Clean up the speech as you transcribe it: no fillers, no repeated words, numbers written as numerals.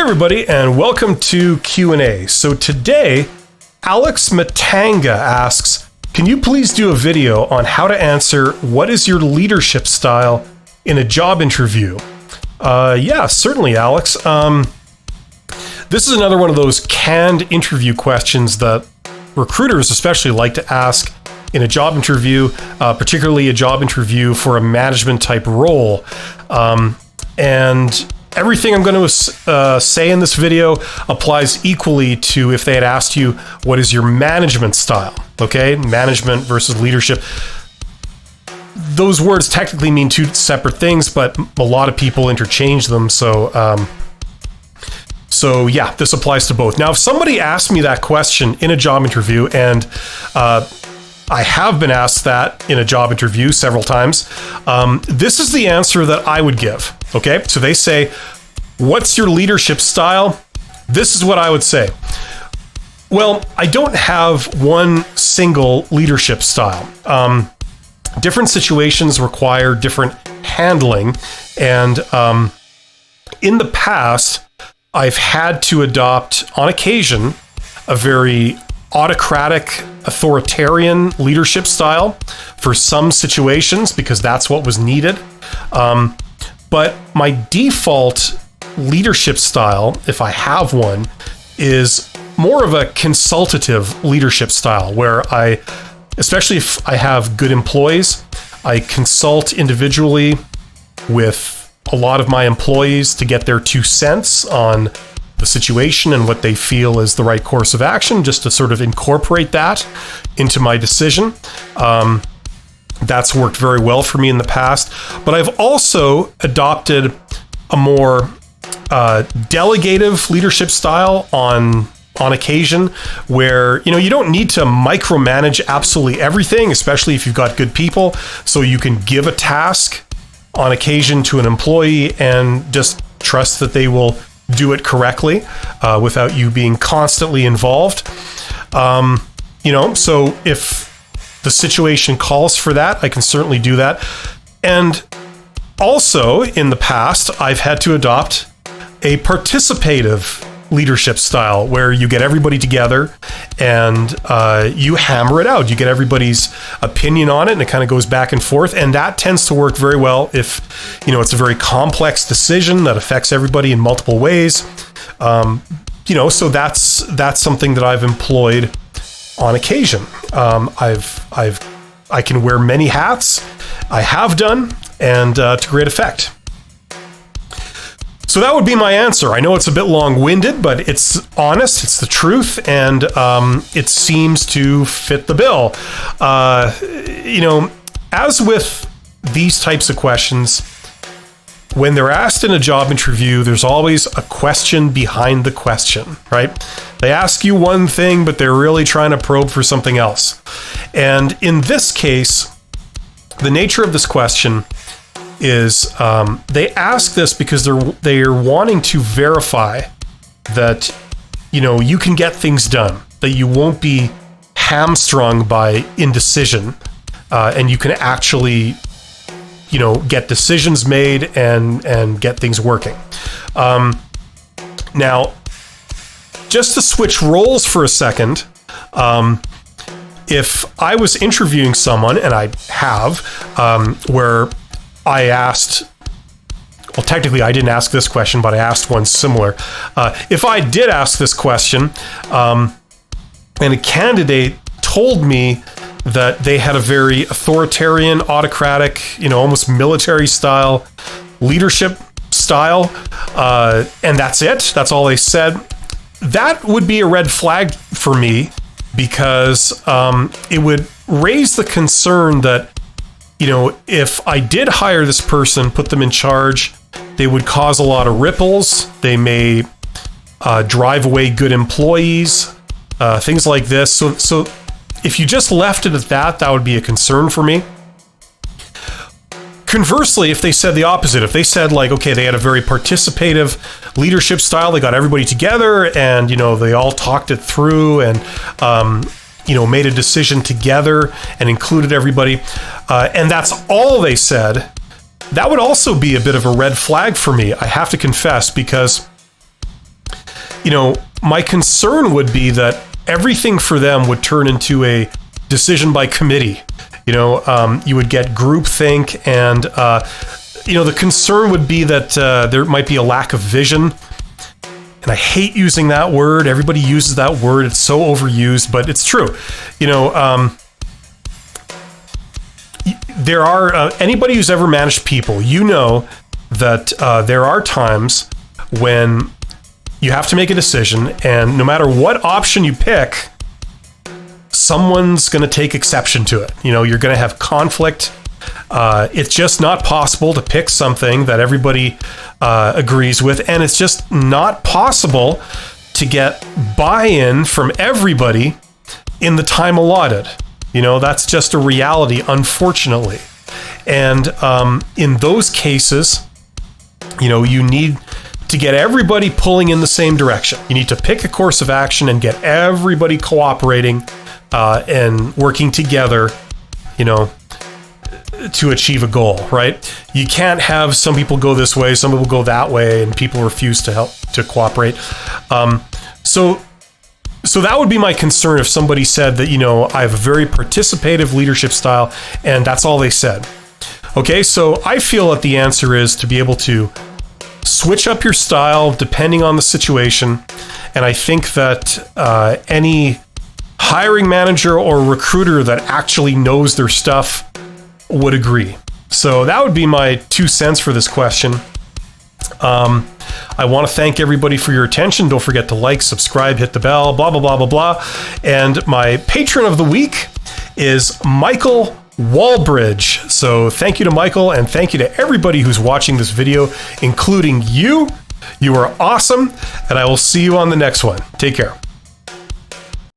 everybody, and welcome to Q&A. So today, Alex Matanga asks, can you please do a video on how to answer what is your leadership style in a job interview? Yeah, certainly, Alex. This is another one of those canned interview questions that recruiters especially like to ask in a job interview, particularly a job interview for a management type role. And everything I'm going to say in this video applies equally to if they had asked you, what is your management style? Okay, management versus leadership. Those words technically mean two separate things, but a lot of people interchange them. So yeah, this applies to both. Now, if somebody asked me that question in a job interview, and I have been asked that in a job interview several times, this is the answer that I would give. Okay, so they say, what's your leadership style? This is what I would say. Well, I don't have one single leadership style. Different situations require different handling. And in the past, I've had to adopt, on occasion, a very autocratic, authoritarian leadership style for some situations because that's what was needed. But my default leadership style, if I have one, is more of a consultative leadership style where I, especially if I have good employees, I consult individually with a lot of my employees to get their 2 cents on the situation and what they feel is the right course of action, just to sort of incorporate that into my decision. That's worked very well for me in the past. But I've also adopted a more delagative leadership style on occasion where, you don't need to micromanage absolutely everything, especially if you've got good people. So you can give a task on occasion to an employee and just trust that they will do it correctly without you being constantly involved. So if the situation calls for that, I can certainly do that. And also in the past, I've had to adopt a participative leadership style where you get everybody together and you hammer it out. You get everybody's opinion on it and it kind of goes back and forth. And that tends to work very well if, it's a very complex decision that affects everybody in multiple ways. So that's something that I've employed on occasion. I can wear many hats. I have done, and to great effect. So that would be my answer. I know it's a bit long-winded, but it's honest, it's the truth, and it seems to fit the bill. As with these types of questions, when they're asked in a job interview, there's always a question behind the question, right? They ask you one thing, but they're really trying to probe for something else. And in this case, the nature of this question is they ask this because they're wanting to verify that you can get things done, that you won't be hamstrung by indecision, and you can actually get decisions made and get things working. Now, just to switch roles for a second, if I was interviewing someone, and I have, where I asked, well, technically I didn't ask this question, but I asked one similar. If I did ask this question, and a candidate told me that they had a very authoritarian, autocratic, almost military style leadership style, and that's it. That's all they said. That would be a red flag for me because it would raise the concern that, if I did hire this person, put them in charge, they would cause a lot of ripples. They may drive away good employees, things like this. So if you just left it at that, that would be a concern for me. Conversely, if they said the opposite, if they said okay, they had a very participative leadership style, they got everybody together and, they all talked it through and, made a decision together and included everybody, and that's all they said, that would also be a bit of a red flag for me, I have to confess, because my concern would be that everything for them would turn into a decision by committee. You would get groupthink, and the concern would be that there might be a lack of vision. And I hate using that word. Everybody uses that word. It's so overused, but it's true. There are anybody who's ever managed people, that there are times when you have to make a decision, and no matter what option you pick, someone's going to take exception to it. You're going to have conflict. It's just not possible to pick something that everybody agrees with, and it's just not possible to get buy-in from everybody in the time allotted. That's just a reality, unfortunately. And in those cases, you need to get everybody pulling in the same direction. You need to pick a course of action and get everybody cooperating and working together, to achieve a goal, right? You can't have some people go this way, some people go that way, and people refuse to cooperate. So that would be my concern if somebody said that, I have a very participative leadership style, and that's all they said. Okay, so I feel that the answer is to be able to switch up your style depending on the situation. And I think that any hiring manager or recruiter that actually knows their stuff would agree. So that would be my 2 cents for this question. I want to thank everybody for your attention. Don't forget to like, subscribe, hit the bell, blah, blah, blah, blah, blah. And my patron of the week is Michael Walbridge. So thank you to Michael, and thank you to everybody who's watching this video, including you. You are awesome, and I will see you on the next one. Take care.